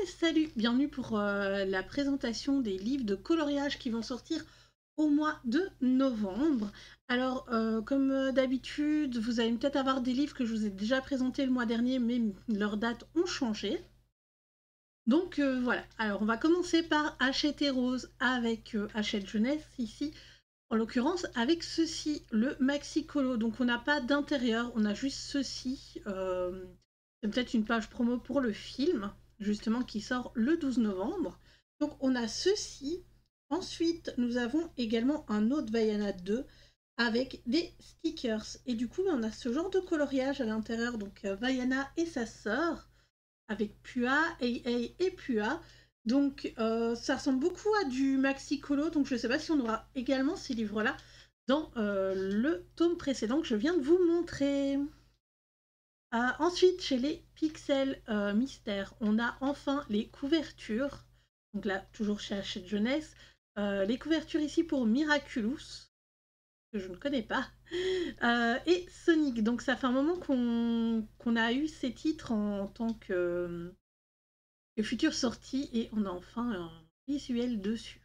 salut, bienvenue pour la présentation des livres de coloriage qui vont sortir au mois de novembre. Alors, comme d'habitude, vous allez peut-être avoir des livres que je vous ai déjà présentés le mois dernier, mais leurs dates ont changé. Donc voilà, alors on va commencer par Hachette et Rose avec Hachette Jeunesse ici, en l'occurrence avec ceci, le Maxi Colo. Donc on n'a pas d'intérieur, on a juste ceci. C'est peut-être une page promo pour le film, justement, qui sort le 12 novembre. Donc on a ceci. Ensuite, nous avons également un autre Vaiana 2 avec des stickers. Et du coup, on a ce genre de coloriage à l'intérieur. Donc Vaiana et sa sœur, avec Pua, Ei Ei et Pua. Donc ça ressemble beaucoup à du Maxi Colo. Donc je ne sais pas si on aura également ces livres-là dans le tome précédent que je viens de vous montrer. Ensuite, chez les Pixels Mystère, on a enfin les couvertures. Donc là, toujours chez Hachette Jeunesse. Les couvertures ici pour Miraculous, que je ne connais pas, et Sonic. Donc ça fait un moment qu'on a eu ces titres en tant que future sortie, et on a enfin un visuel dessus.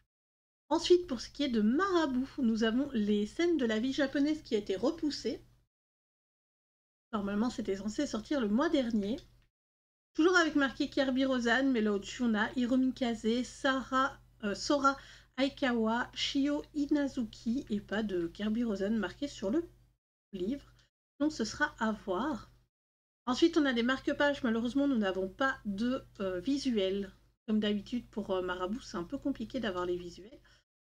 Ensuite, pour ce qui est de Marabout, nous avons les scènes de la vie japonaise qui a été repoussée. Normalement, c'était censé sortir le mois dernier. Toujours avec marqué Kirby Rosanne, mais là au-dessus on a Hiromi Kaze, Sora Aikawa, Shio Inazuki, et pas de Kirby Rosanne marqué sur le livre. Donc ce sera à voir. Ensuite, on a des marque-pages. Malheureusement, nous n'avons pas de visuels. Comme d'habitude, pour Marabout, c'est un peu compliqué d'avoir les visuels.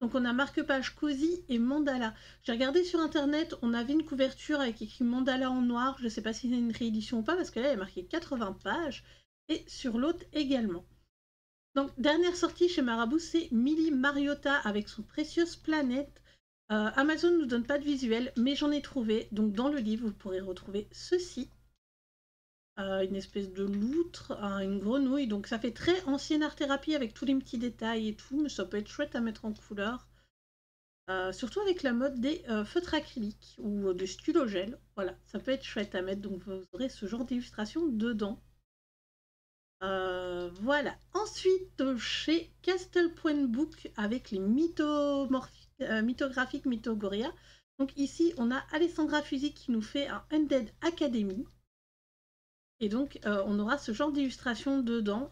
Donc on a marque-page Cozy et Mandala. J'ai regardé sur internet, on avait une couverture avec écrit Mandala en noir. Je ne sais pas si c'est une réédition ou pas, parce que là, il y a marqué 80 pages. Et sur l'autre également. Donc, dernière sortie chez Marabout, c'est Millie Mariota avec son Précieuse Planète. Amazon ne nous donne pas de visuel, mais j'en ai trouvé. Donc dans le livre, vous pourrez retrouver ceci. Une espèce de loutre, une grenouille. Donc ça fait très ancienne art-thérapie avec tous les petits détails et tout, mais ça peut être chouette à mettre en couleur. Surtout avec la mode des feutres acryliques ou de stylogel. Voilà, ça peut être chouette à mettre, donc vous aurez ce genre d'illustration dedans. Voilà. Ensuite, chez Castle Point Book, avec les mythographiques Mythogoria. Donc ici, on a Alessandra Fusi qui nous fait un Undead Academy. Et donc, on aura ce genre d'illustration dedans,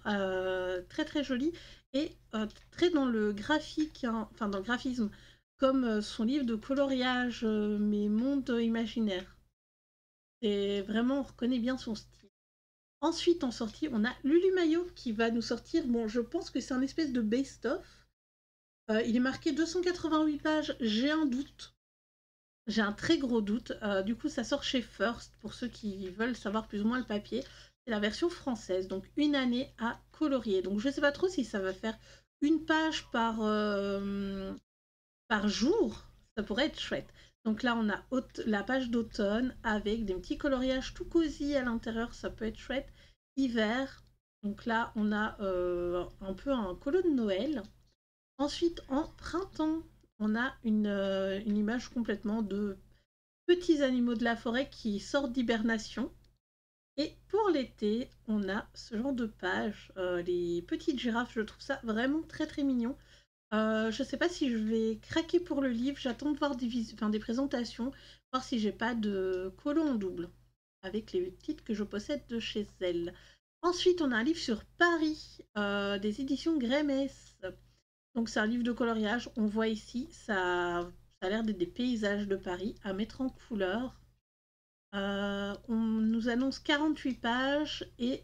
très très joli, et très dans le graphique, hein, enfin dans le graphisme, comme son livre de coloriage, Mes mondes imaginaires. Et vraiment, on reconnaît bien son style. Ensuite, en sortie, on a Lulu Mayo qui va nous sortir, bon, je pense que c'est un espèce de best-of. Il est marqué 288 pages, j'ai un doute. J'ai un très gros doute. Du coup, ça sort chez First, pour ceux qui veulent savoir plus ou moins le papier. C'est la version française, donc une année à colorier. Donc je ne sais pas trop si ça va faire une page par jour. Ça pourrait être chouette. Donc là, on a la page d'automne avec des petits coloriages tout cosy à l'intérieur. Ça peut être chouette. Hiver. Donc là, on a un peu un colo de Noël. Ensuite, en printemps, on a une image complètement de petits animaux de la forêt qui sortent d'hibernation. Et pour l'été, on a ce genre de page, les petites girafes, je trouve ça vraiment très très mignon. Je ne sais pas si je vais craquer pour le livre, j'attends de voir des présentations, voir si j'ai pas de colo en double, avec les titres que je possède de chez elle. Ensuite, on a un livre sur Paris, des éditions Grémès. Donc c'est un livre de coloriage, on voit ici, ça a l'air d'être des paysages de Paris à mettre en couleur. On nous annonce 48 pages et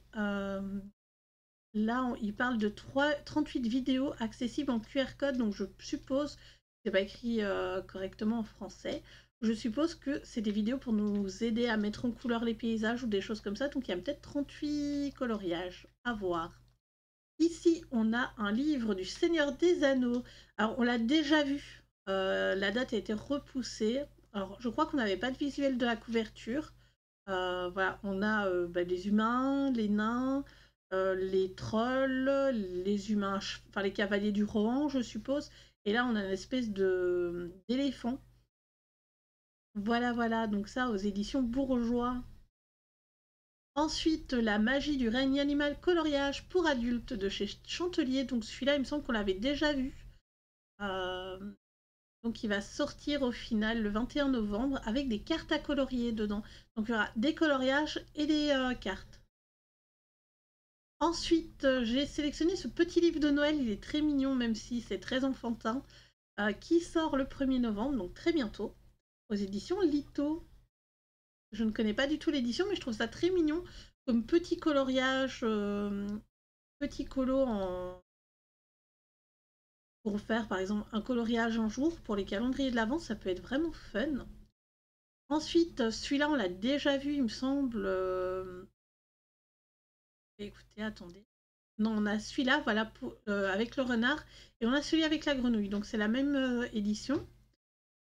là, il parle de 38 vidéos accessibles en QR code, donc je suppose, c'est pas écrit correctement en français, je suppose que c'est des vidéos pour nous aider à mettre en couleur les paysages ou des choses comme ça, donc il y a peut-être 38 coloriages à voir. Ici, on a un livre du Seigneur des Anneaux. Alors, on l'a déjà vu. La date a été repoussée. Alors, je crois qu'on n'avait pas de visuel de la couverture. Voilà, on a les humains, les nains, les trolls, les humains, enfin les cavaliers du Rohan, je suppose. Et là, on a une espèce d'éléphant. Voilà, voilà. Donc ça, aux éditions Bourgeois. Ensuite, La magie du règne animal coloriage pour adultes de chez Chantelier. Donc celui-là, il me semble qu'on l'avait déjà vu. Donc il va sortir au final le 21 novembre avec des cartes à colorier dedans. Donc il y aura des coloriages et des cartes. Ensuite, j'ai sélectionné ce petit livre de Noël, il est très mignon même si c'est très enfantin, qui sort le 1er novembre, donc très bientôt, aux éditions Lito. Je ne connais pas du tout l'édition, mais je trouve ça très mignon, comme petit coloriage, petit colo pour faire par exemple un coloriage un jour pour les calendriers de l'Avent, ça peut être vraiment fun. Ensuite, celui-là on l'a déjà vu, il me semble. Écoutez, attendez. Non, on a celui-là, voilà, avec le renard, et on a celui avec la grenouille. Donc c'est la même édition.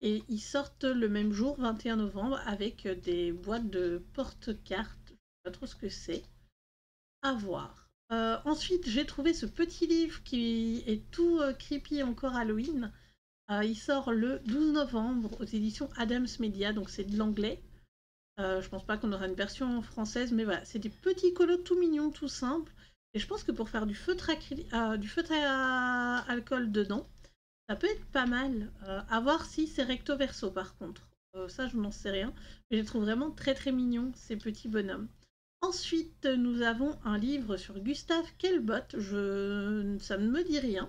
Et ils sortent le même jour, 21 novembre, avec des boîtes de porte-cartes. Je ne sais pas trop ce que c'est. À voir. Ensuite, j'ai trouvé ce petit livre qui est tout creepy encore Halloween. Il sort le 12 novembre aux éditions Adams Media, donc c'est de l'anglais. Je pense pas qu'on aura une version française, mais voilà, c'est des petits colos tout mignons, tout simples. Et je pense que pour faire du feutre à alcool dedans, ça peut être pas mal. À voir si c'est recto verso par contre. Ça, je n'en sais rien. Mais je les trouve vraiment très très mignons, ces petits bonhommes. Ensuite, nous avons un livre sur Gustave Kelbot. Ça ne me dit rien.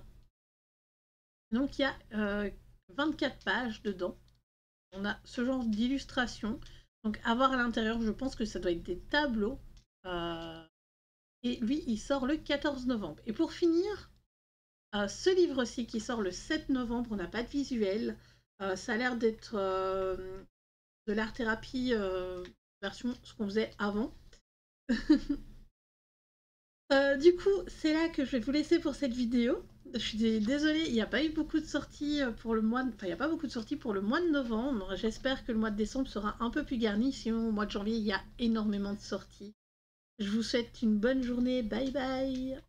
Donc il y a 24 pages dedans. On a ce genre d'illustration. Donc à voir à l'intérieur, je pense que ça doit être des tableaux. Et lui, il sort le 14 novembre. Et pour finir, ce livre-ci qui sort le 7 novembre, on n'a pas de visuel. Ça a l'air d'être de l'art-thérapie version ce qu'on faisait avant. Du coup, c'est là que je vais vous laisser pour cette vidéo. Je suis désolée, il n'y a pas eu beaucoup de sorties pour le mois de... Enfin, il n'y a pas beaucoup de sorties pour le mois de novembre. J'espère que le mois de décembre sera un peu plus garni. Sinon, au mois de janvier, il y a énormément de sorties. Je vous souhaite une bonne journée. Bye bye!